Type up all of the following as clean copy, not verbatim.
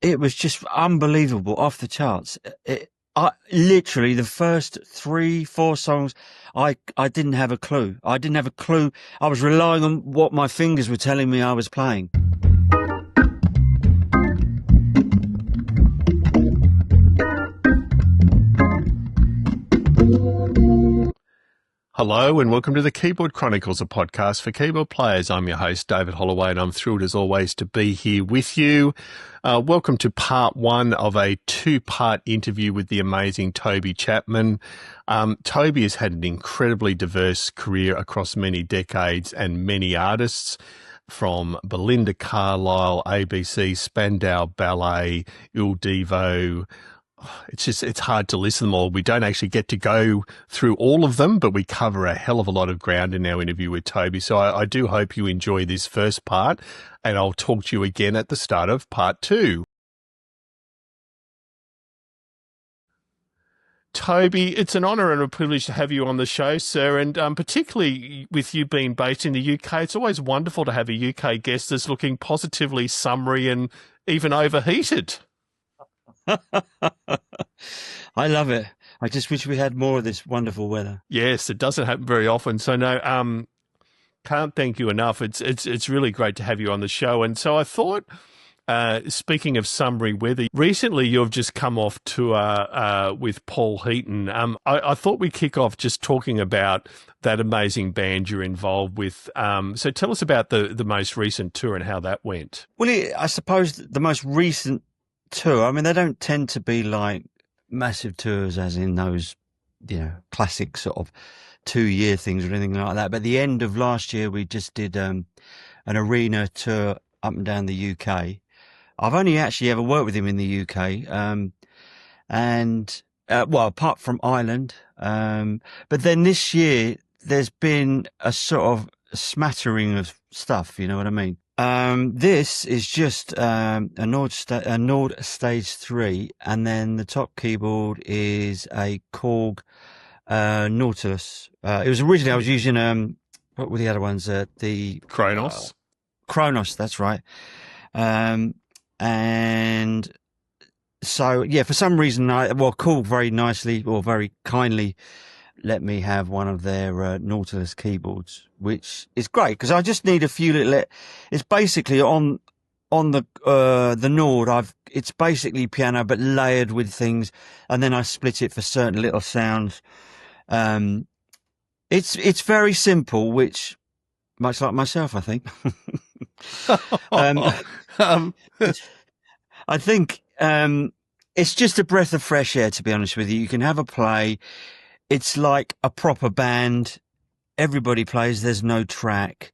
it was just unbelievable, off the charts. Literally the first 3-4 songs, I didn't have a clue. I didn't have a clue. I was relying on what my fingers were telling me I was playing. Hello and welcome to the Keyboard Chronicles, a podcast for keyboard players. I'm your host, David Holloway, and I'm thrilled as always to be here with you. Welcome to part one of a two-part interview with the amazing Toby Chapman. Toby has had an incredibly diverse career across many decades and many artists, from Belinda, Carlisle, ABC, Spandau Ballet, Il Divo. It's hard to list them all. We don't actually get to go through all of them, but we cover a hell of a lot of ground in our interview with Toby. So I do hope you enjoy this first part, and I'll talk to you again at the start of part two. Toby, it's an honour and a privilege to have you on the show, sir, and particularly with you being based in the UK, it's always wonderful to have a UK guest that's looking positively summery and even overheated. I love it. I just wish we had more of this wonderful weather. Yes, it doesn't happen very often. So no, can't thank you enough. It's really great to have you on the show. And so I thought, speaking of summery weather, recently you've just come off tour with Paul Heaton. I thought we'd kick off just talking about that amazing band you're involved with. So tell us about the most recent tour and how that went. Well, I suppose the most recent tour, I mean, they don't tend to be like massive tours as in those, classic sort of 2-year things or anything like that. But at the end of last year, we just did an arena tour up and down the UK. I've only actually ever worked with him in the UK, apart from Ireland. But then this year, there's been a sort of smattering of stuff, you know what I mean? This is just a Nord Stage 3, and then the top keyboard is a Korg Nautilus. It was originally, I was using what were the other ones? The Chronicles. Chronicles, that's right. And so yeah, for some reason, Korg very nicely or very kindly let me have one of their Nautilus keyboards, which is great because I just need a few little. It's basically on the Nord. It's basically piano but layered with things, and then I split it for certain little sounds. It's very simple, which much like myself, I think. I think it's just a breath of fresh air. To be honest with you, you can have a play. It's like a proper band. Everybody plays. There's no track.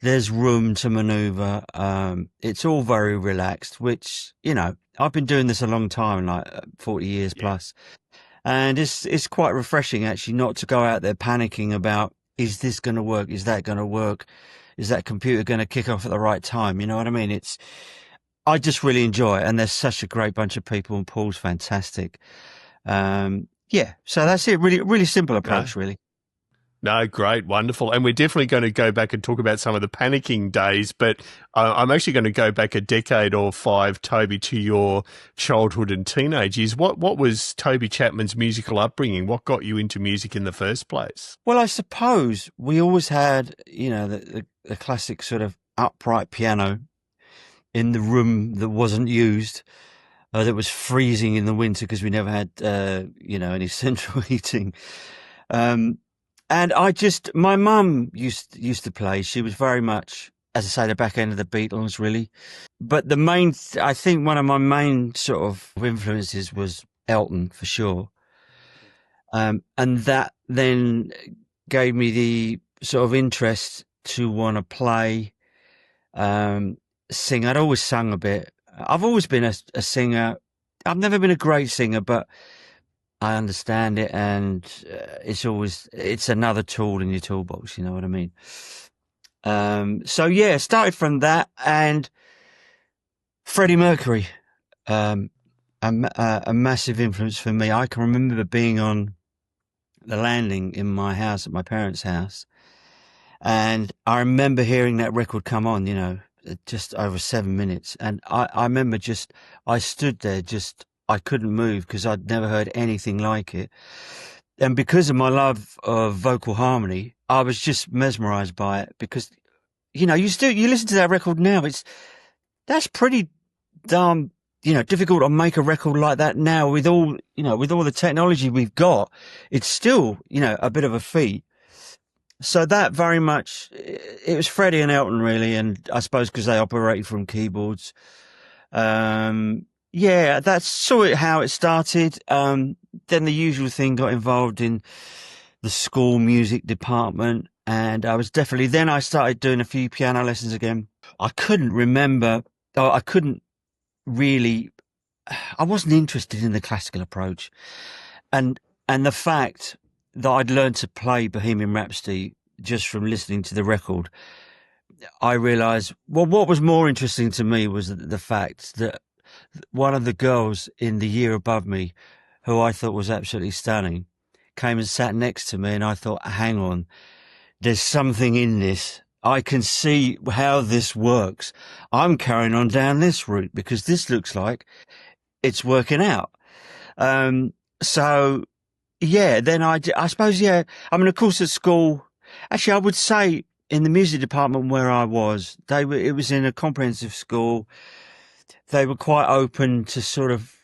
There's room to maneuver. It's all very relaxed, which, I've been doing this a long time, like 40 years plus. And it's quite refreshing, actually, not to go out there panicking about, is this going to work? Is that going to work? Is that computer going to kick off at the right time? You know what I mean? I just really enjoy it. And there's such a great bunch of people, and Paul's fantastic. Yeah, so that's it. Really, really simple approach, really. No, great, wonderful. And we're definitely going to go back and talk about some of the panicking days, but I'm actually going to go back a decade or 5, Toby, to your childhood and teenage years. What was Toby Chapman's musical upbringing? What got you into music in the first place? Well, I suppose we always had, the classic sort of upright piano in the room that wasn't used. That was freezing in the winter because we never had, any central heating. And my mum used to play. She was very much, as I say, the back end of the Beatles, really. But I think one of my main sort of influences was Elton, for sure. And that then gave me the sort of interest to want to play, sing. I'd always sung a bit. I've always been a singer. I've never been a great singer, but I understand it, and it's another tool in your toolbox. You know what I mean? So yeah, started from that, and Freddie Mercury, a massive influence for me. I can remember being on the landing in my house at my parents' house, and I remember hearing that record come on. just over 7 minutes. And I remember I stood there I couldn't move because I'd never heard anything like it. And because of my love of vocal harmony, I was just mesmerized by it because, you listen to that record now, that's pretty darn, difficult to make a record like that now with all the technology we've got. It's still, a bit of a feat. So that very much, it was Freddie and Elton really, and I suppose because they operated from keyboards. That's sort of how it started. Then the usual thing got involved in the school music department, and I started doing a few piano lessons again. I couldn't remember, I wasn't interested in the classical approach. And the fact that I'd learned to play Bohemian Rhapsody just from listening to the record, I realised, well, what was more interesting to me was the fact that one of the girls in the year above me, who I thought was absolutely stunning, came and sat next to me, and I thought, hang on, there's something in this. I can see how this works. I'm carrying on down this route because this looks like it's working out. So yeah, then I suppose, yeah. I mean, of course, at school, actually, I would say in the music department where I was, it was in a comprehensive school. They were quite open to sort of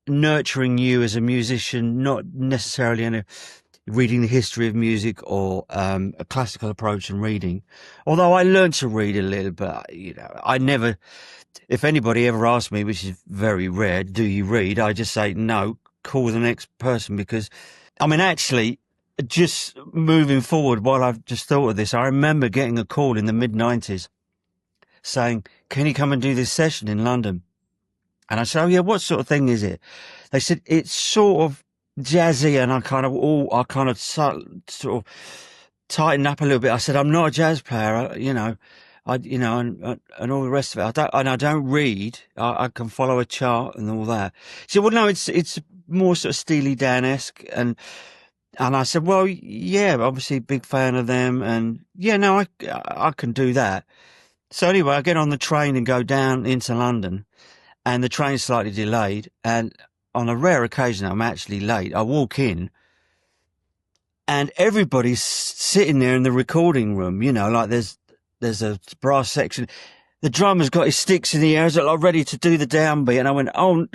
nurturing you as a musician, not necessarily reading the history of music or a classical approach in reading. Although I learned to read a little bit, I never, if anybody ever asked me, which is very rare, do you read? I just say, no, call the next person, because, I mean, actually, just moving forward while I've just thought of this, I remember getting a call in the mid-90s saying, can you come and do this session in London? And I said, oh yeah, what sort of thing is it? They said, it's sort of jazzy, and I kind of sort of tightened up a little bit. I said, I'm not a jazz player, and all the rest of it. I don't read. I can follow a chart and all that. She said, well, no, it's more sort of Steely Dan-esque. And I said, well, yeah, obviously big fan of them. And yeah, no, I can do that. So anyway, I get on the train and go down into London, and the train's slightly delayed. And on a rare occasion, I'm actually late. I walk in, and everybody's sitting there in the recording room, like there's a brass section. The drummer's got his sticks in the air, like ready to do the downbeat. And I went, oh,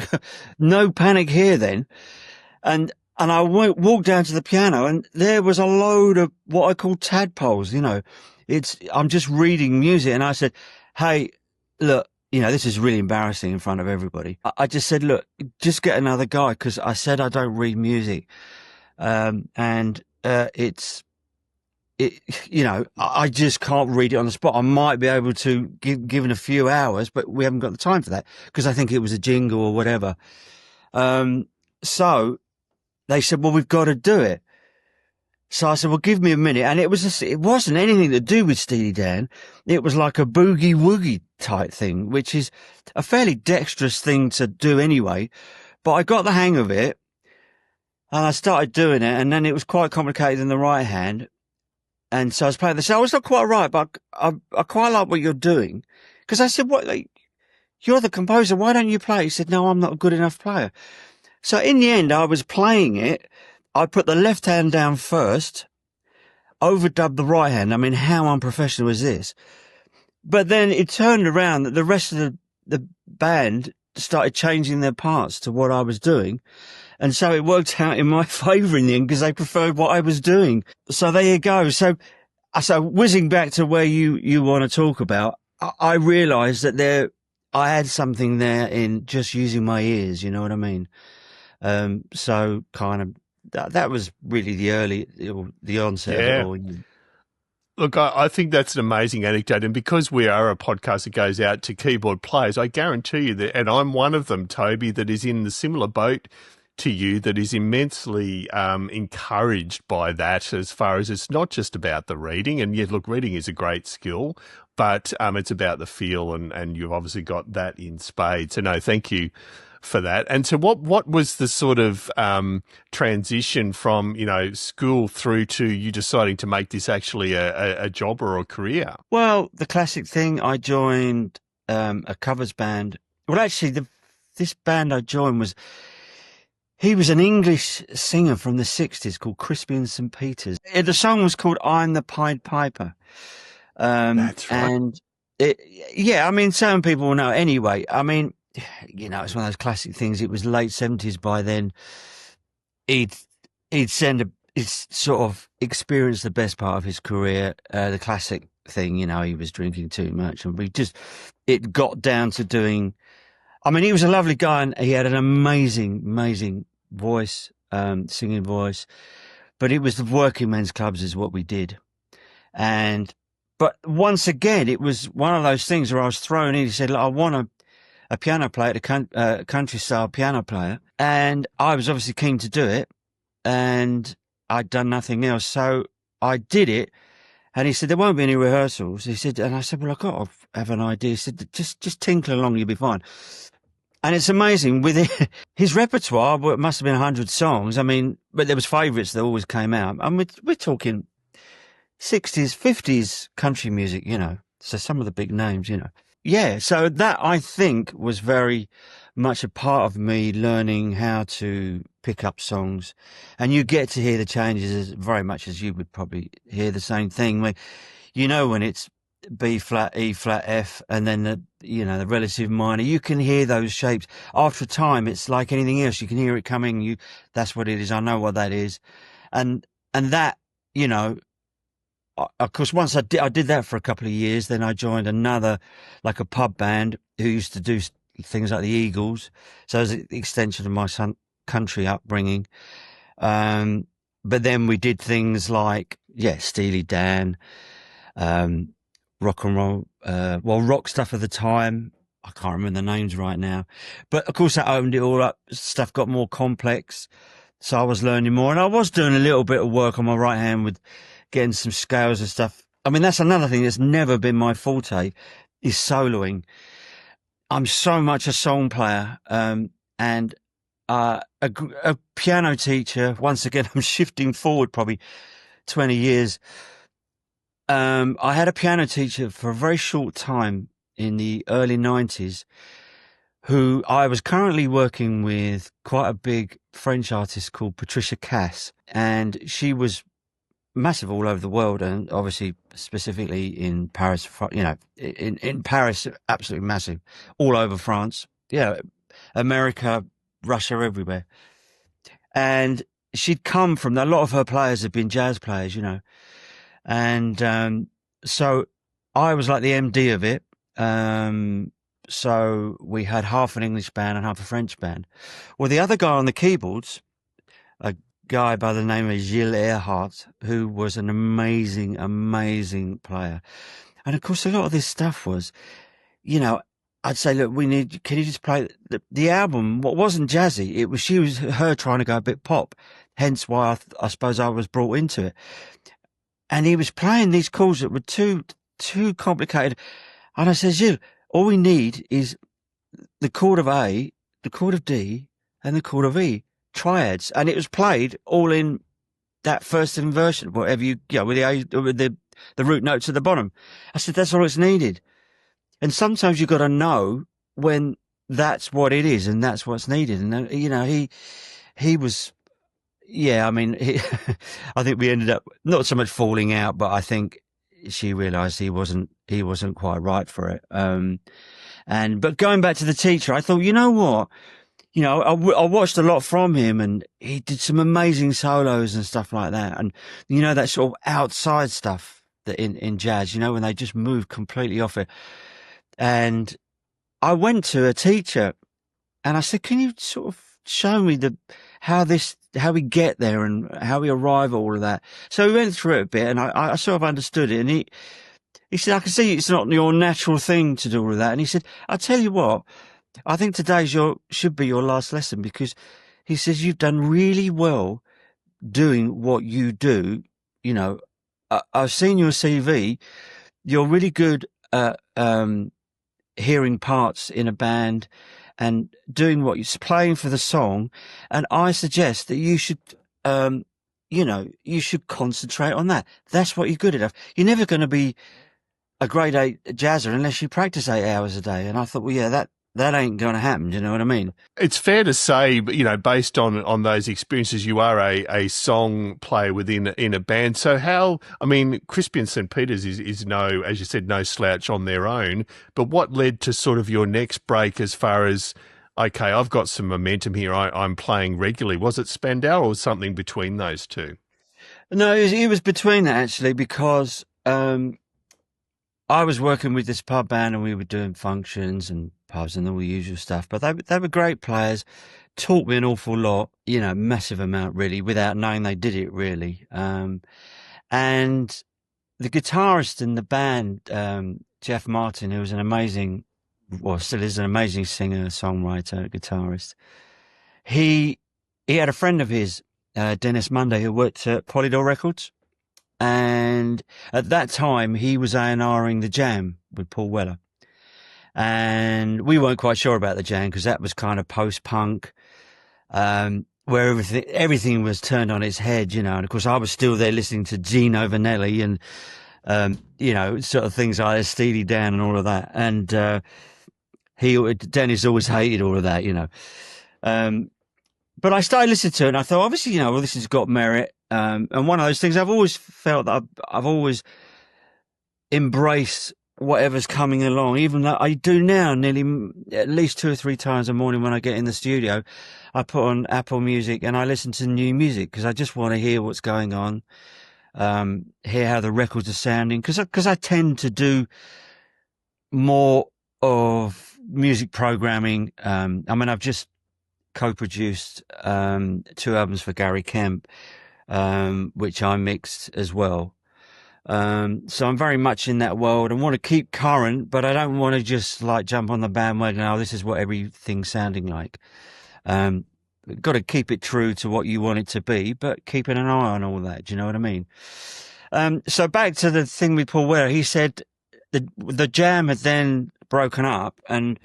no panic here then. And I walked down to the piano, and there was a load of what I call tadpoles, I'm just reading music. And I said, hey, look, this is really embarrassing in front of everybody. I just said, look, just get another guy, because I said I don't read music. I just can't read it on the spot. I might be able to given a few hours, but we haven't got the time for that, because I think it was a jingle or whatever. So they said, well, we've got to do it. So I said, well, give me a minute. And it wasn't anything to do with Steely Dan. It was like a boogie woogie type thing, which is a fairly dexterous thing to do anyway. But I got the hang of it, and I started doing it, and then it was quite complicated in the right hand. And so I was playing the show. It's not quite right, but I quite like what you're doing. Because I said, you're the composer, why don't you play? He said, no, I'm not a good enough player. So in the end, I was playing it. I put the left hand down first, overdubbed the right hand. I mean, how unprofessional is this? But then it turned around that the rest of the band started changing their parts to what I was doing. And so it worked out in my favour in the end, because they preferred what I was doing. So there you go. So whizzing back to where you want to talk about, I realised that I had something there in just using my ears, you know what I mean? So kind of, that was really the onset of it all. Look, I think that's an amazing anecdote. And because we are a podcast that goes out to keyboard players, I guarantee you that, and I'm one of them, Toby, that is in the similar boat to you, that is immensely encouraged by that, as far as it's not just about the reading. And yet, look, reading is a great skill, but it's about the feel, and you've obviously got that in spades. So no, thank you for that. And so what was the sort of transition from, school through to you deciding to make this actually a job or a career? Well, the classic thing, I joined a covers band. Well, actually, this band I joined he was an English singer from the 60s called Crispian St Peters. The song was called I'm the Pied Piper. That's right. And some people will know. Anyway, it's one of those classic things. It was late 70s by then. He'd sort of experienced the best part of his career, the classic thing, he was drinking too much. And it got down to doing, he was a lovely guy and he had an amazing, amazing voice, singing voice, but it was the working men's clubs is what we did. But once again, it was one of those things where I was thrown in. He said, look, I want a piano player, a country style piano player. And I was obviously keen to do it and I'd done nothing else. So I did it. And he said, there won't be any rehearsals. He said, and I said, well, I've got to have an idea. He said, just tinkle along, you'll be fine. And it's amazing with his repertoire, it must have been 100 songs. But there was favourites that always came out. And we're talking 60s, 50s country music, so some of the big names, Yeah, so that I think was very much a part of me learning how to pick up songs. And you get to hear the changes as very much as you would probably hear the same thing. When it's B flat, E flat, F, and then the relative minor, you can hear those shapes. After a time, it's like anything else. You can hear it coming. That's what it is. I know what that is. And that, of course, once I did that for a couple of years, then I joined another, like a pub band who used to do things like the Eagles. So it was an extension of my country upbringing. But then we did things like, Steely Dan, rock and roll, rock stuff at the time. I can't remember the names right now. But of course, that opened it all up. Stuff got more complex. So I was learning more. And I was doing a little bit of work on my right hand with getting some scales and stuff. That's another thing that's never been my forte, is soloing. I'm so much a song player, and a piano teacher. Once again, I'm shifting forward probably 20 years. I had a piano teacher for a very short time in the early 90s, who I was currently working with quite a big French artist called Patricia Kaas, and she was massive all over the world, and obviously specifically in Paris, in Paris, absolutely massive, all over France, America, Russia, everywhere. And she'd come from, a lot of her players had been jazz players, and so I was like the MD of it. So we had half an English band and half a French band. Well, the other guy on the keyboards, a guy by the name of Gilles Earhart, who was an amazing, amazing player. And of course, a lot of this stuff was, I'd say, look, can you just play the album? What wasn't jazzy? It was her trying to go a bit pop. Hence why I suppose I was brought into it. And he was playing these chords that were too complicated. And I said, Gilles, all we need is the chord of A, the chord of D, and the chord of E. Triads, and it was played all in that first inversion, whatever with the root notes at the bottom. I said, that's all it's needed. And sometimes you've got to know when that's what it is and that's what's needed. And he was, I think we ended up not so much falling out, but I think she realised he wasn't quite right for it. But going back to the teacher, I thought, you know what? I watched a lot from him, and he did some amazing solos and stuff like that. And, that sort of outside stuff that in jazz, when they just move completely off it. And I went to a teacher and I said, can you sort of show me how we get there and how we arrive at all of that? So we went through it a bit, and I sort of understood it. And he said, I can see it's not your natural thing to do all of that. And he said, I'll tell you what, I think today's should be your last lesson, because he says you've done really well doing what you do. I've seen your CV. You're really good at hearing parts in a band, and doing what you're playing for the song. And I suggest that you should, you should concentrate on that. That's what you're good enough. You're never going to be a grade 8 jazzer unless you practice 8 hours a day. And I thought, well, yeah, that ain't going to happen. Do you know what I mean? It's fair to say, based on those experiences, you are a song player in a band. So Crispian St Peters is no, as you said, no slouch on their own. But what led to sort of your next break as far as, okay, I've got some momentum here, I'm playing regularly? Was it Spandau or something between those two? No, it was between that, actually, because I was working with this pub band and we were doing functions and pubs and all the usual stuff. But they were great players, taught me an awful lot, massive amount, really, without knowing they did it, really. And the guitarist in the band, Jeff Martin, who was still is an amazing singer, songwriter, guitarist. He had a friend of his, Dennis Monday, who worked at Polydor Records. And at that time, he was A&Ring The Jam with Paul Weller. And we weren't quite sure about The Jam because that was kind of post-punk, where everything was turned on its head, And of course, I was still there listening to Gino Vanelli and, sort of things like Steely Dan and all of that. And Dennis always hated all of that, But I started listening to it and I thought, obviously, this has got merit. And one of those things I've always felt that I've always embraced whatever's coming along, even though I do now nearly at least 2 or 3 times a morning when I get in the studio. I put on Apple Music and I listen to new music because I just want to hear what's going on, hear how the records are sounding. Because I tend to do more of music programming. I've just co-produced 2 albums for Gary Kemp, which I mixed as well. So I'm very much in that world and want to keep current, but I don't want to just like jump on the bandwagon. Oh, this is what everything's sounding like. Got to keep it true to what you want it to be, but keeping an eye on all that. Do you know what I mean? So back to the thing with Paul Weller, he said the Jam had then broken up and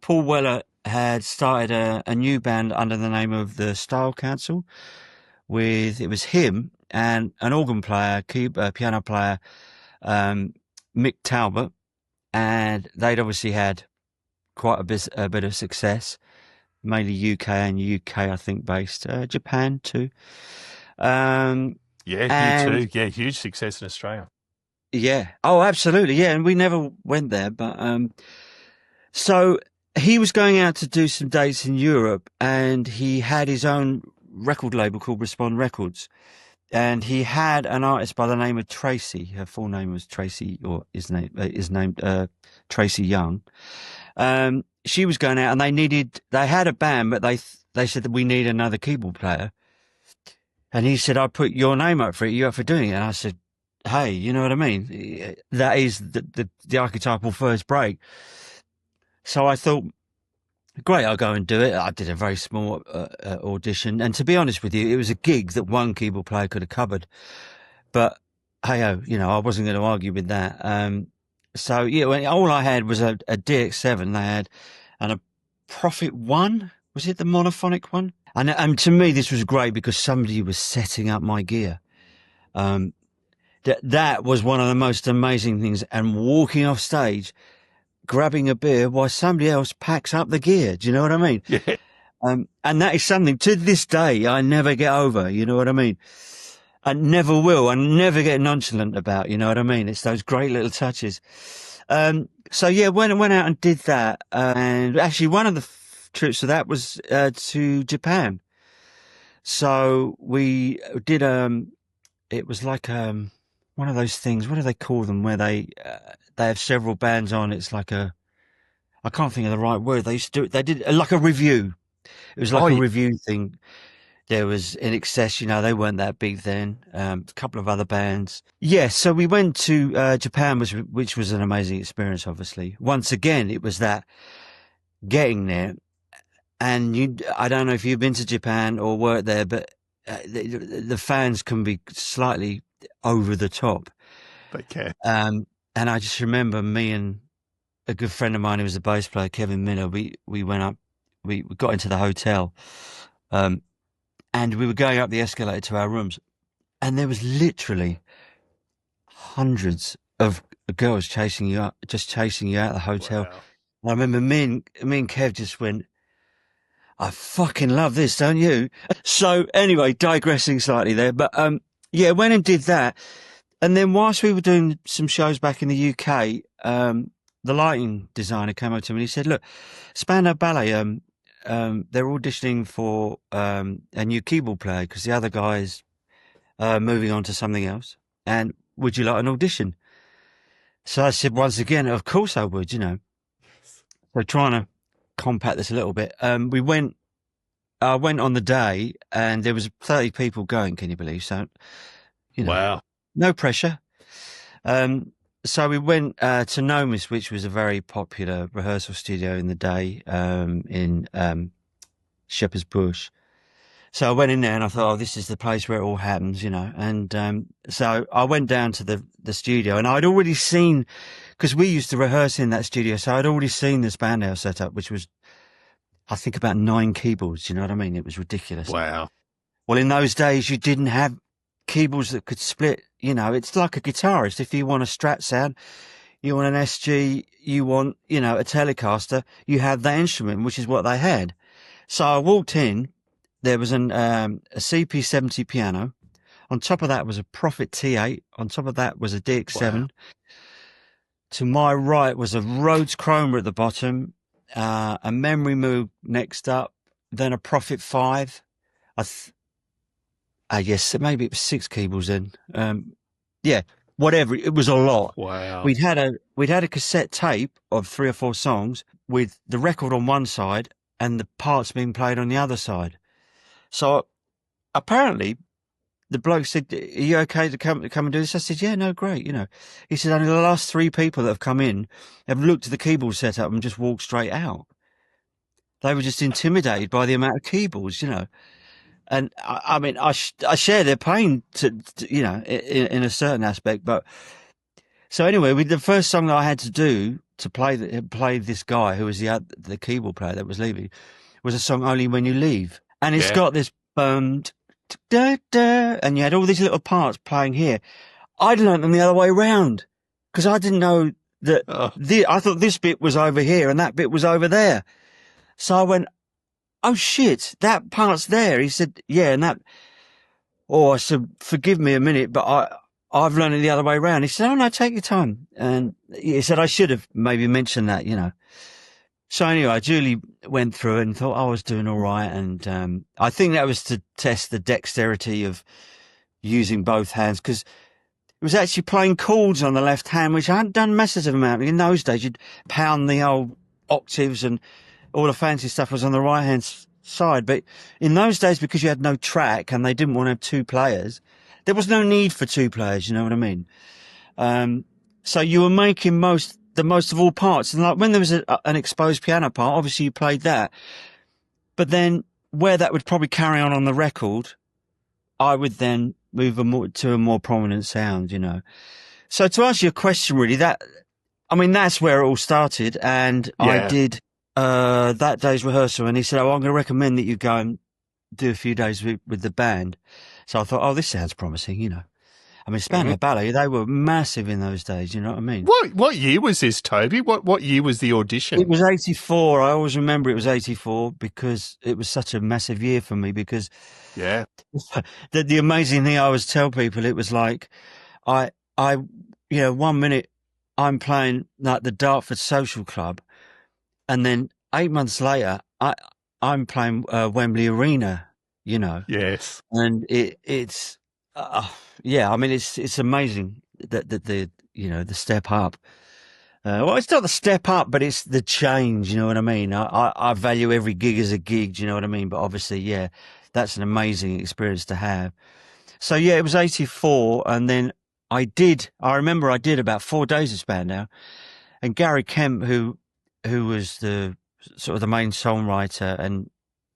Paul Weller had started a new band under the name of the Style Council it was him and an organ player, piano player, Mick Talbot, and they'd obviously had quite a bit of success, mainly UK, I think, based, Japan too. U2, yeah, huge success in Australia. Yeah, oh, absolutely, yeah, and we never went there, but so he was going out to do some dates in Europe, and he had his own record label called Respond Records. And he had an artist by the name of Tracey. Her full name was Tracey, or is named Tracey Young. She was going out, and they had a band, but they said that we need another keyboard player. And he said, "I put your name up for it. You up for doing it?" And I said, "Hey, you know what I mean? That is the archetypal first break." So I thought, great, I'll go and do it. I did a very small audition. And to be honest with you, it was a gig that one keyboard player could have covered. But hey-oh, I wasn't going to argue with that. So, yeah, all I had was a DX7 they had and a Prophet 1. Was it the monophonic one? And to me, this was great because somebody was setting up my gear. That was one of the most amazing things. And walking off stage, grabbing a beer while somebody else packs up the gear. Do you know what I mean? Yeah. And that is something to this day I never get over. You know what I mean? I never will. I never get nonchalant about. You know what I mean? It's those great little touches. So yeah, went out and did that. And actually, one of the trips to that was to Japan. So we did. It was like one of those things. What do they call them? Where they have several bands on. It's like I can't think of the right word. They used to do it. They did like a review. It was like a review thing. There was In Excess, they weren't that big then. A couple of other bands. Yeah, so we went to Japan, which was an amazing experience, obviously. Once again, it was that getting there. And I don't know if you've been to Japan or worked there, but the fans can be slightly over the top. They can. And I just remember me and a good friend of mine who was a bass player, Kevin Miller, we went up we got into the hotel, and we were going up the escalator to our rooms, and there was literally hundreds of girls chasing you out of the hotel. Wow. I remember me and Kev just went, I fucking love this, don't you? So anyway, digressing slightly there, but yeah, went and did that. And then whilst we were doing some shows back in the UK, the lighting designer came up to me and he said, look, Spandau Ballet, they're auditioning for a new keyboard player because the other guy's moving on to something else. And would you like an audition? So I said, once again, of course I would, you know. So trying to compact this a little bit. I went on the day and there was 30 people going, can you believe? So, you know, Wow. no pressure. So we went to Nomis, which was a very popular rehearsal studio in the day in Shepherd's Bush. So I went in there and I thought, oh, this is the place where it all happens, you know. And so I went down to the studio and I'd already seen, because we used to rehearse in that studio, so I'd already seen the Spandau setup, which was, I think, about 9 keyboards, you know what I mean? It was ridiculous. Wow. Well, in those days, you didn't have keyboards that could split, you know. It's like a guitarist. If you want a Strat sound, you want an SG, you want, you know, a Telecaster, you have that instrument, which is what they had. So I walked in. There was a CP70 piano. On top of that was a Prophet T8. On top of that was a DX7. Wow. To my right was a Rhodes Chroma at the bottom, a Memory Moog next up, then a Prophet 5. Yes, maybe it was 6 keyboards then. Yeah, whatever. It was a lot. Wow. We'd had a cassette tape of 3 or 4 songs with the record on one side and the parts being played on the other side. So apparently the bloke said, are you okay to come and do this? I said, yeah, no, great. You know, he said, only the last 3 people that have come in have looked at the keyboard setup and just walked straight out. They were just intimidated by the amount of keyboards, you know. And I mean, I share their pain to you know, in a certain aspect. But so anyway, the first song that I had to do to play this guy who was the keyboard player that was leaving was a song, Only When You Leave. And it's got this and you had all these little parts playing here. I'd learnt them the other way around because I didn't know that. I thought this bit was over here and that bit was over there. So I went, oh shit, that part's there. He said, yeah, and that. Oh, I said, forgive me a minute, but I've learned it the other way around. He said, oh no, take your time. And he said, I should have maybe mentioned that, you know. So anyway, I duly went through it and thought I was doing all right. And I think that was to test the dexterity of using both hands because it was actually playing chords on the left hand, which I hadn't done masses of amount. In those days, you'd pound the old octaves and all the fancy stuff was on the right hand side. But in those days, because you had no track and they didn't want to have 2 players, there was no need for 2 players. You know what I mean? So you were making the most of all parts. And like when there was an exposed piano part, obviously you played that. But then where that would probably carry on the record, I would then move to a more prominent sound, you know. So to answer your question, really, that's where it all started. And I did that day's rehearsal. And he said, oh, I'm going to recommend that you go and do a few days with the band. So I thought, oh, this sounds promising, you know. I mean, Spandau Ballet, they were massive in those days, you know what I mean? What year was this, Toby? What year was the audition? It was 84. I always remember it was 84 because it was such a massive year for me because the amazing thing I always tell people, it was like I you know, 1 minute I'm playing like the Dartford Social Club and then 8 months later I'm playing Wembley Arena, you know. Yes. And it's I mean, it's amazing that the you know, the step up. Well, it's not the step up, but it's the change. You know what I mean? I value every gig as a gig. Do you know what I mean? But obviously, yeah, that's an amazing experience to have. So yeah, it was 84, and then I remember I did about 4 days of Spandau, and Gary Kemp, who was the sort of the main songwriter, and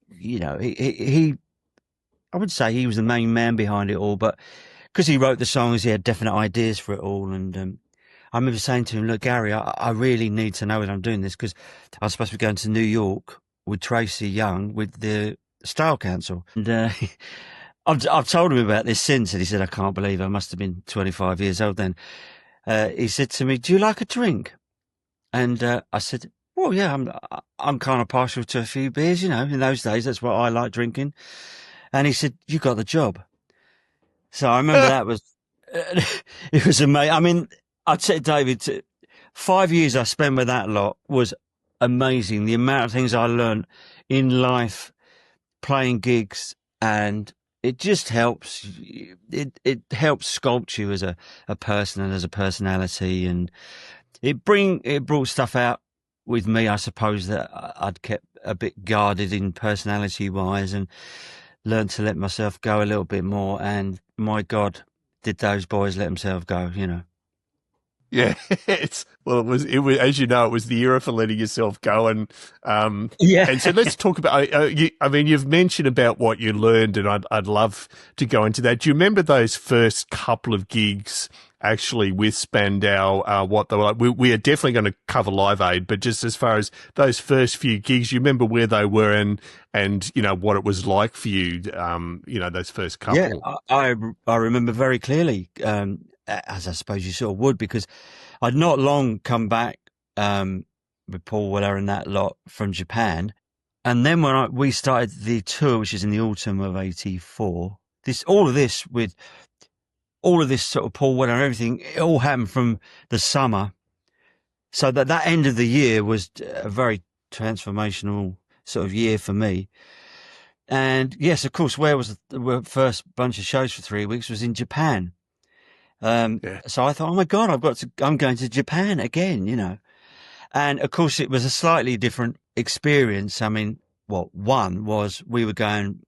you know, he I would say he was the main man behind it all, but because he wrote the songs, he had definite ideas for it all. And I remember saying to him, look, Gary, I really need to know that I'm doing this because I was supposed to be going to New York with Tracy Young with the Style Council. And I've told him about this since, and he said, I can't believe I must have been 25 years old then. He said to me, do you like a drink? And I said, well, yeah, I'm kind of partial to a few beers, you know, in those days. That's what I like drinking. And he said, you got the job. So I remember that was, it was amazing. I mean, I'd say, David, 5 years I spent with that lot was amazing. The amount of things I learned in life, playing gigs, and it just helps. It helps sculpt you as a person and as a personality, and it brought stuff out with me, I suppose, that I'd kept a bit guarded in personality wise, and learned to let myself go a little bit more. And my God, did those boys let themselves go, you know. Yeah, it was as you know, it was the era for letting yourself go, and yeah. And so let's talk about. I mean, you've mentioned about what you learned, and I'd love to go into that. Do you remember those first couple of gigs actually with Spandau? What they were like? We are definitely going to cover Live Aid, but just as far as those first few gigs, you remember where they were and you know what it was like for you. You know, those first couple. Yeah, I remember very clearly. As I suppose you sort of would, because I'd not long come back with Paul Weller and that lot from Japan. And then when we started the tour, which is in the autumn of '84, all of this sort of Paul Weller and everything, it all happened from the summer. So that end of the year was a very transformational sort of year for me. And yes, of course, where was the first bunch of shows for 3 weeks was in Japan. So I thought, oh my God, I'm going to Japan again, you know. And of course it was a slightly different experience. I mean, one was we were going,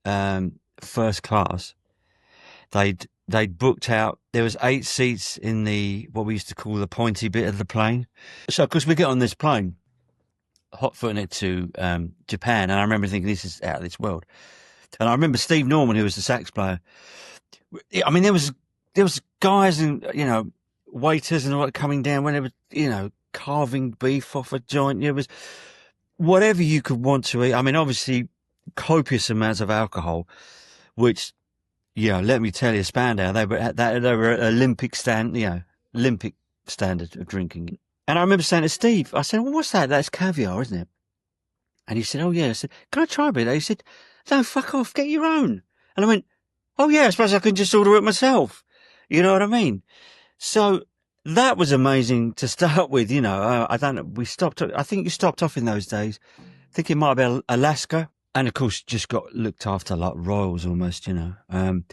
first class. They'd booked out, there was 8 seats in what we used to call the pointy bit of the plane. So of course we get on this plane, hot-footing it to, Japan. And I remember thinking, this is out of this world. And I remember Steve Norman, who was the sax player. I mean, there was guys and, you know, waiters and all that coming down when they were, you know, carving beef off a joint. It was whatever you could want to eat. I mean, obviously copious amounts of alcohol, which, you know, let me tell you, Spandau, they were at Olympic standard of drinking. And I remember saying to Steve, I said, well, what's that? That's caviar, isn't it? And he said, oh yeah. I said, can I try a bit? He said, no, fuck off, get your own. And I went, oh yeah, I suppose I can just order it myself. You know what I mean? So that was amazing to start with, you know. I don't know. I think you stopped off in those days. I think it might have been Alaska. And of course, just got looked after like royals almost, you know. I mean,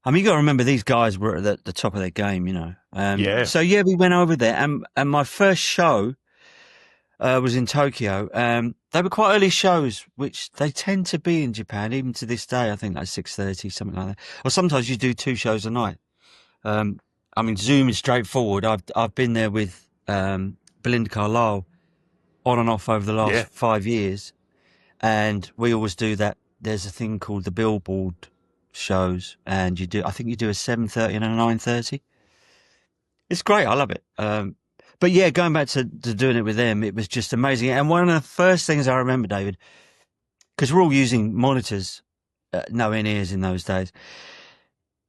you got to remember these guys were at the top of their game, you know. Yeah. So yeah, we went over there and my first show was in Tokyo. They were quite early shows, which they tend to be in Japan, even to this day. I think like 6:30, something like that. Or sometimes you do 2 shows a night. I mean, Zoom is straightforward. I've been there with Belinda Carlisle on and off over the last 5 years, and we always do that. There's a thing called the Billboard shows, and I think you do a 7:30 and a 9:30. It's great. I love it. But yeah, going back to doing it with them, it was just amazing. And one of the first things I remember, David, because we're all using monitors, no in-ears in those days,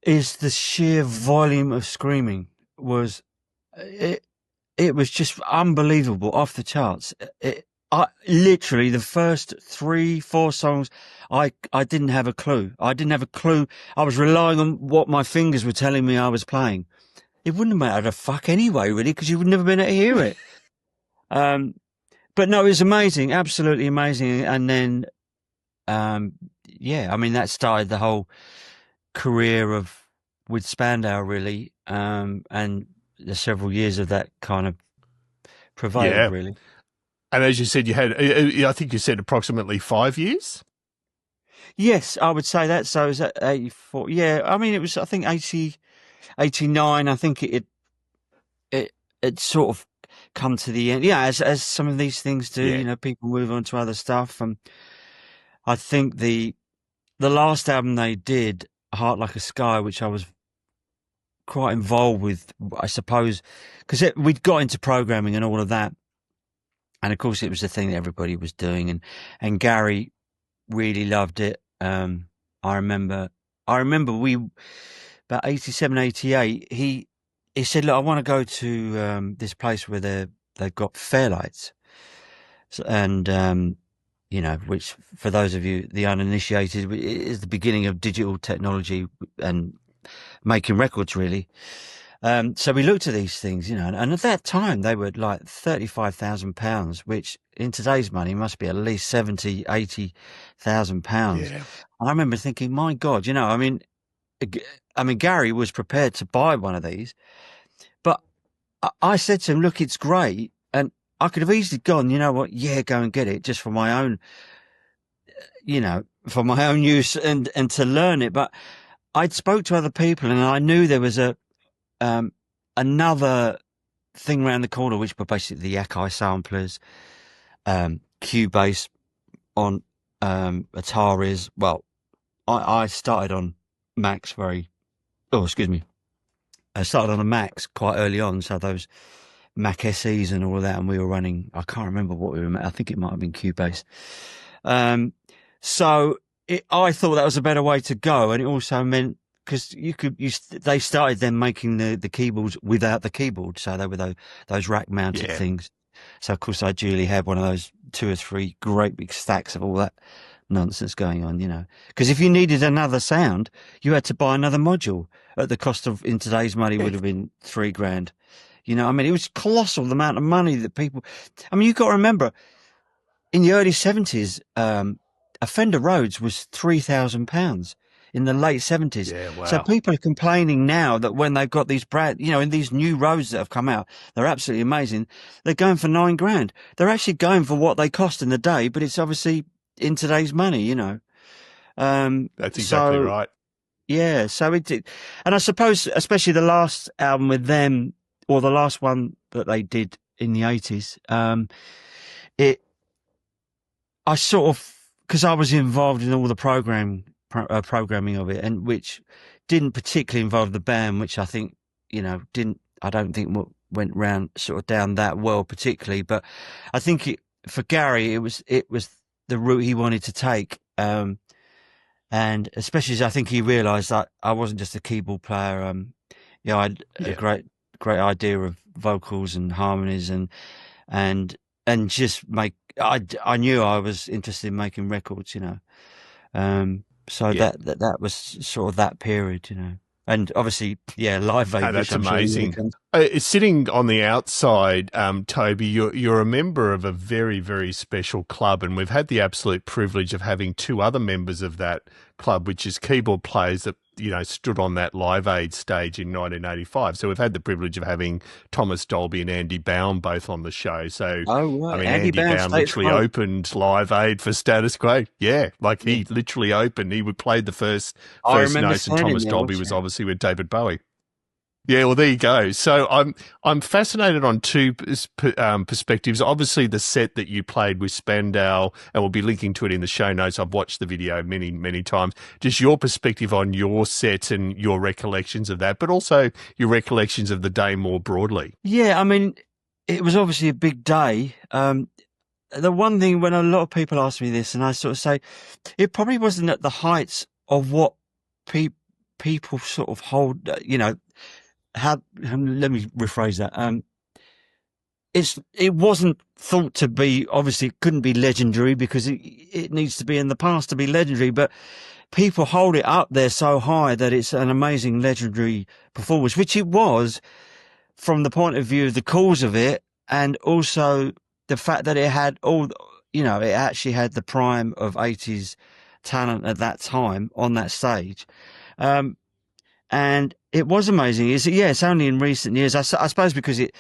is the sheer volume of screaming was just unbelievable, off the charts. Literally the first 3-4 songs, I didn't have a clue. I was relying on what my fingers were telling me I was playing. It wouldn't have mattered a fuck anyway, really, because you would never been able to hear it. But no, it was amazing, absolutely amazing. And then, I mean, that started the whole career with Spandau, really, and the several years of that kind of prevailed, really. And as you said, you had, I think you said approximately 5 years? Yes, I would say that. So it was at 84. Yeah, I mean, it was, I think, 89. I think it sort of come to the end. Yeah, as some of these things do, you know, people move on to other stuff. And I think the last album they did, Heart Like a Sky, which I was quite involved with, I suppose, because we'd got into programming and all of that. And of course, it was the thing that everybody was doing, and Gary really loved it. I remember we about 87, 88. He said, "Look, I want to go to this place where they've got Fairlights, and you know, which for those of you the uninitiated is the beginning of digital technology and making records, really." So we looked at these things, you know, and at that time they were like £35,000, which in today's money must be at least 70, 80,000 pounds. Yeah. And I remember thinking, my God, you know, I mean, Gary was prepared to buy one of these, but I said to him, look, it's great. And I could have easily gone, you know what? Yeah, go and get it just for my own, you know, for my own use and to learn it. But I'd spoke to other people and I knew there was another thing around the corner, which were basically the Akai samplers, Cubase on Ataris. Well, I started on Macs I started on a Macs quite early on, so those Mac SEs and all of that, and we were running, I can't remember what we were, I think it might have been Cubase. So I thought that was a better way to go, and it also meant, because they started then making the keyboards without the keyboard, so they were those rack mounted things. So of course I duly had one of those 2 or 3 great big stacks of all that nonsense going on, you know. Because if you needed another sound, you had to buy another module at the cost of, in today's money, would have been $3,000. You know, I mean, it was colossal the amount of money that people. I mean, you've got to remember, in the early 70s, a Fender Rhodes was £3,000. In the late 70s. Yeah, wow. So people are complaining now that when they've got these brand, you know, in these new Rhodes that have come out, they're absolutely amazing. They're going for $9,000. They're actually going for what they cost in the day, but it's obviously in today's money, you know. That's exactly right. Yeah. So it did. And I suppose, especially the last album with them, or the last one that they did in the 80s, I sort of, because I was involved in all the programming of it, and which didn't particularly involve the band, which I think, you know, I don't think went round sort of down that well particularly, but I think for Gary it was the route he wanted to take, and especially as I think he realised that I wasn't just a keyboard player. You know, I had a great idea of vocals and harmonies and just I knew I was interested in making records, you know. So that was sort of that period, you know. And obviously, Live Aid. Oh, that's amazing. Sitting on the outside, Toby, you're a member of a very, very special club, and we've had the absolute privilege of having 2 other members of that club, which is keyboard players that, you know, stood on that Live Aid stage in 1985. So we've had the privilege of having Thomas Dolby and Andy Baum both on the show. So, I mean, Andy Baum literally opened Live Aid for Status Quo. Yeah, like he literally opened. He would play the first notes, and Thomas Dolby was obviously with David Bowie. Yeah, well, there you go. So I'm fascinated on 2 perspectives. Obviously, the set that you played with Spandau, and we'll be linking to it in the show notes. I've watched the video many, many times. Just your perspective on your set and your recollections of that, but also your recollections of the day more broadly. Yeah, I mean, it was obviously a big day. The one thing, when a lot of people ask me this, and I sort of say, it probably wasn't at the heights of what people sort of hold, you know. Let me rephrase that. It wasn't thought to be, obviously it couldn't be legendary because it needs to be in the past to be legendary, but people hold it up there so high that it's an amazing legendary performance, which it was from the point of view of the cause of it, and also the fact that it had all, you know, it actually had the prime of 80s talent at that time on that stage. And it was amazing. It's only in recent years, I suppose, because it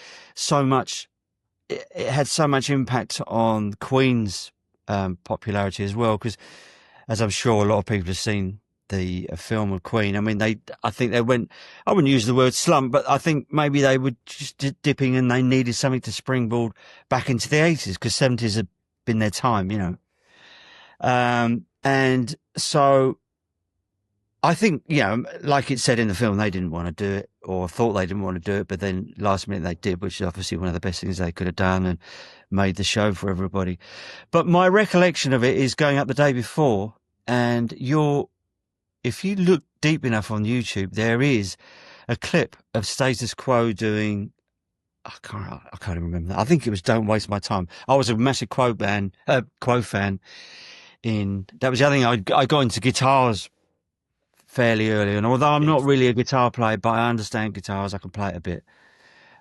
had so much impact on Queen's popularity as well. Because, as I'm sure a lot of people have seen the film of Queen, I mean, I think they went, I wouldn't use the word slump, but I think maybe they were just dipping and they needed something to springboard back into the 80s, because 70s had been their time, you know. And so I think, like it said in the film, they didn't want to do it, or thought they didn't want to do it, but then last minute they did, which is obviously one of the best things they could have done and made the show for everybody. But my recollection of it is going up the day before, and if you look deep enough on YouTube, there is a clip of Status Quo doing, I can't even remember that. I think it was Don't Waste My Time. I was a massive Quo fan. That was the other thing. I got into guitars fairly early, and although I'm not really a guitar player, but I understand guitars, I can play it a bit.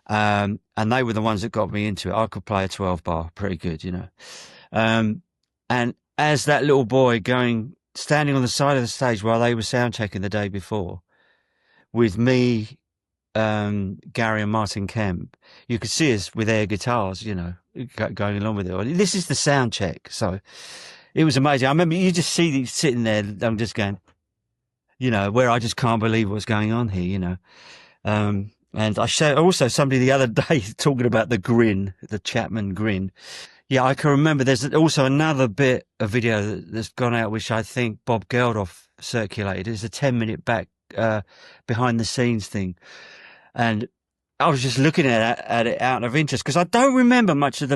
And they were the ones that got me into it. I could play a 12-bar pretty good, and as that little boy standing on the side of the stage while they were sound checking the day before with me, Gary and Martin Kemp, you could see us with air guitars, going along with it. This is the sound check. So it was amazing. I remember you just see these sitting there. I'm just going, where I just can't believe what's going on here, and I showed also somebody the other day talking about the grin, the Chapman grin. Yeah, I can remember there's also another bit of video that's gone out, which I think Bob Geldof circulated. It's a 10-minute behind the scenes thing. And I was just looking at it out of interest because I don't remember much of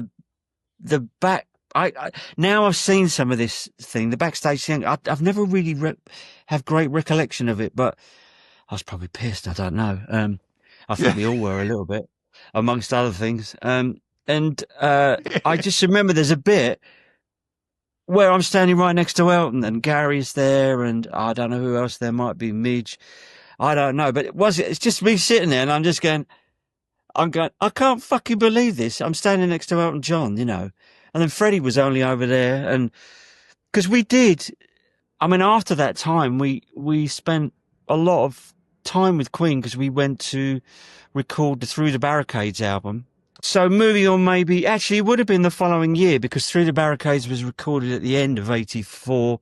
the back. Now I've seen some of this thing, the backstage thing. I've never really have great recollection of it, but I was probably pissed. I don't know. I think we all were a little bit, amongst other things. I just remember there's a bit where I'm standing right next to Elton and Gary's there, and I don't know who else there might be, Midge. I don't know, but it's just me sitting there and I'm just going, I can't fucking believe this. I'm standing next to Elton John, and then Freddie was only over there. And because after that time, we spent a lot of time with Queen because we went to record the Through the Barricades album. So moving on, actually it would have been the following year because Through the Barricades was recorded at the end of 84.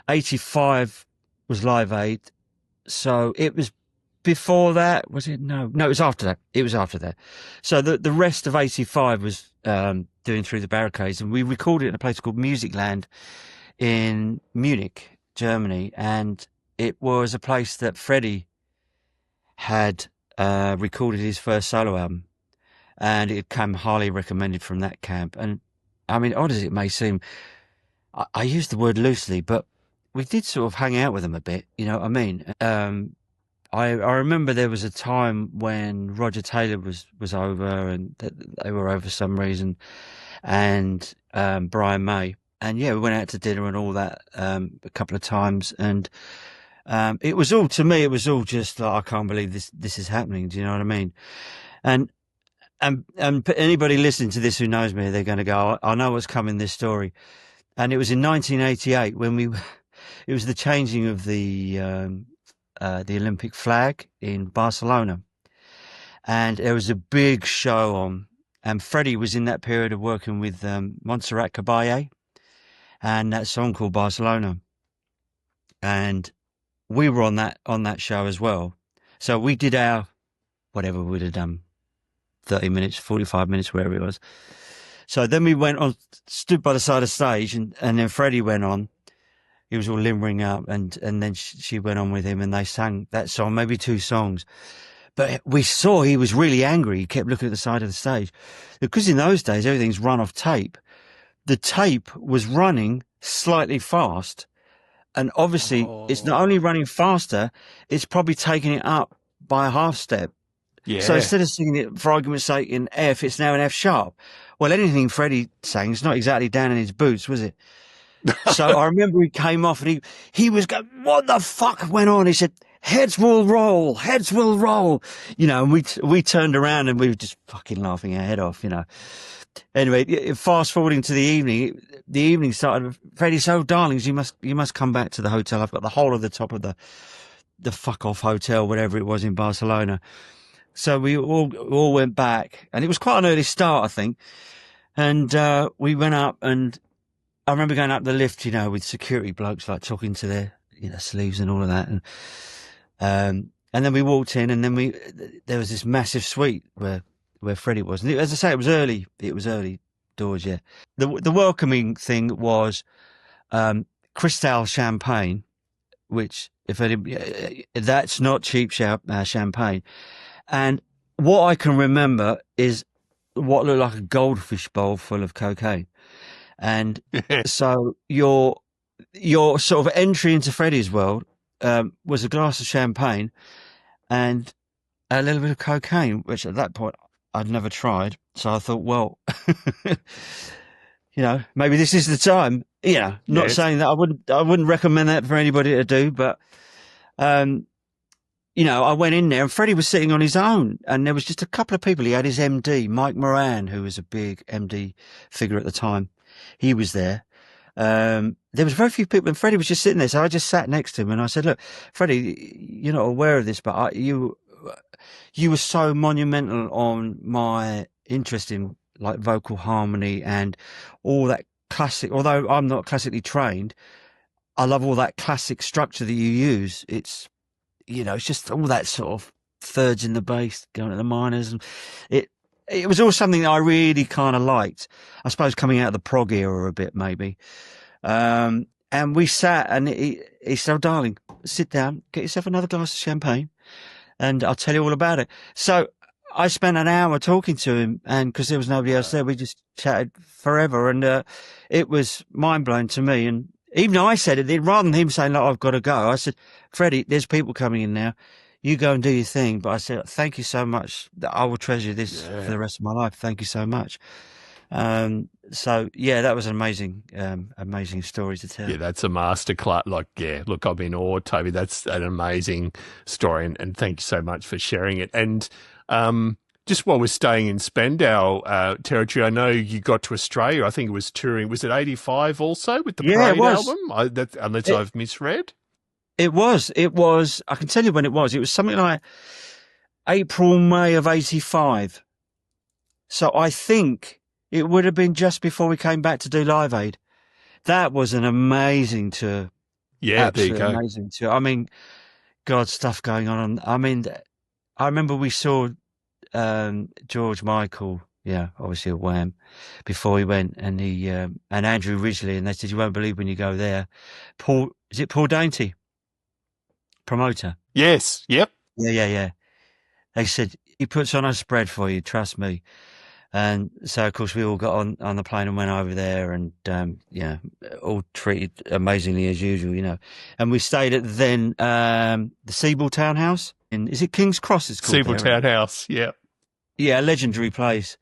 85 was Live Aid. So it was before that, was it? No, it was after that. It was after that. So the rest of 85 was doing Through the Barricades, and we recorded it in a place called Musicland in Munich, Germany. And it was a place that Freddie had recorded his first solo album, and it came highly recommended from that camp. And I mean, odd as it may seem, I use the word loosely, but we did sort of hang out with them a bit, you know what I mean? I remember there was a time when Roger Taylor was over, and they were over for some reason, and Brian May. And yeah, we went out to dinner and all that a couple of times, and it was all, to me, it was all just like, I can't believe this is happening. Do you know what I mean? And anybody listening to this who knows me, they're going to go, I know what's coming, this story. And it was in 1988 when it was the changing of the Olympic flag in Barcelona, and there was a big show on, and Freddie was in that period of working with Montserrat Caballé and that song called Barcelona, and we were on that show as well. So we did our whatever we'd have done, 30 minutes, 45 minutes, wherever it was. So then we went on, stood by the side of the stage, and then Freddie went on. He was all limbering up, and then she went on with him, and they sang that song, maybe two songs. But we saw he was really angry. He kept looking at the side of the stage. Because in those days, everything's run off tape. The tape was running slightly fast. And obviously, it's not only running faster, it's probably taking it up by a half step. Yeah. So instead of singing it, for argument's sake, in F, it's now in F sharp. Well, anything Freddie sang is not exactly down in his boots, was it? So I remember he came off and he was going, what the fuck went on? He said, heads will roll. You know, and we turned around and we were just fucking laughing our head off, you know. Anyway, fast forwarding to the evening started. Freddie said, oh, darlings, you must come back to the hotel. I've got the whole of the top of the fuck off hotel, whatever it was in Barcelona. So we all went back, and it was quite an early start, I think. And we went up, and I remember going up the lift, you know, with security blokes, like talking to their, you know, sleeves and all of that. And then we walked in, and then there was this massive suite where Freddie was. And as I say, it was early doors, yeah. The welcoming thing was Cristal champagne, which if any, that's not cheap champagne. And what I can remember is what looked like a goldfish bowl full of cocaine. And so your sort of entry into Freddie's world was a glass of champagne and a little bit of cocaine, which at that point I'd never tried. So I thought, well, maybe this is the time. Not saying that I wouldn't recommend that for anybody to do, but I went in there and Freddie was sitting on his own, and there was just a couple of people. He had his MD, Mike Moran, who was a big MD figure at the time. He was there. There was very few people, and Freddie was just sitting there. So I just sat next to him and I said, "Look, Freddie, you're not aware of this, but you were so monumental on my interest in like vocal harmony and all that classic. Although I'm not classically trained, I love all that classic structure that you use. It's just all that sort of thirds in the bass going to the minors, and it was all something that I really kind of liked. I suppose coming out of the prog era a bit, maybe. And we sat, and he said, "Oh, darling, sit down, get yourself another glass of champagne, and I'll tell you all about it." So I spent an hour talking to him, and because there was nobody else there, we just chatted forever, and it was mind-blowing to me. And even though I said it, rather than him saying, "Look, I've got to go," I said, "Freddie, there's people coming in now. You go and do your thing." But I said, "Thank you so much. I will treasure this for the rest of my life. Thank you so much." So yeah, that was an amazing story to tell. Yeah, that's a masterclass. Look, I'm in awe, Toby. That's an amazing story, and thank you so much for sharing it. And just while we're staying in Spandau territory, I know you got to Australia. I think it was touring. Was it 85 also with the Parade album? Unless I've misread. It was. I can tell you when it was. It was something like April, May of 85. So I think it would have been just before we came back to do Live Aid. That was an amazing tour. Yeah, there you go. Amazing tour. I mean, God, stuff going on. I mean, I remember we saw George Michael, obviously at Wham, before he went, and he and Andrew Ridgeley, and they said, "You won't believe when you go there." Paul Dainty, promoter? Yes. Yep. Yeah. They said, "He puts on a spread for you, trust me." And so, of course, we all got on the plane and went over there, and all treated amazingly as usual, And we stayed at the Seabull Townhouse is it King's Cross? It's called Seabull Townhouse. Yeah. Yeah, a legendary place.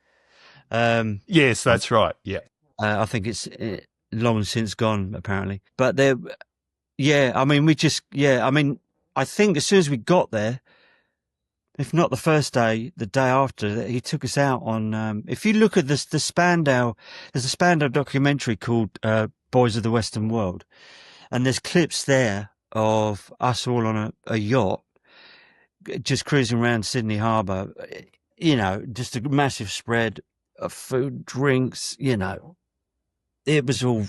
Yes, that's right. Yeah. I think it's long since gone, apparently. But I think as soon as we got there, if not the first day, the day after, he took us out on, if you look at the Spandau, there's a Spandau documentary called Boys of the Western World. And there's clips there of us all on a yacht, just cruising around Sydney Harbour, just a massive spread of food, drinks, it was all,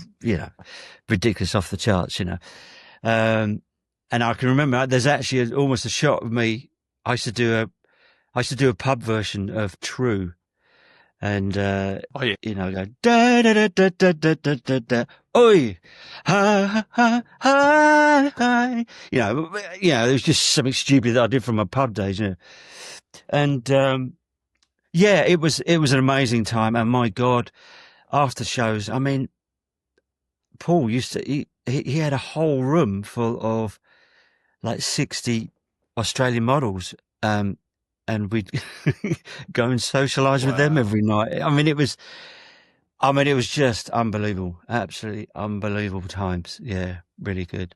ridiculous, off the charts, and I can remember there's actually almost a shot of me. I used to do a pub version of True, and go da da da da da da da da, oi, ha ha ha ha. It was just something stupid that I did from my pub days, and it was an amazing time. And my God, after shows, I mean, Paul used to he had a whole room full of like 60 Australian models, and we'd go and socialise with them every night. I mean, it was just unbelievable, absolutely unbelievable times. Yeah, really good.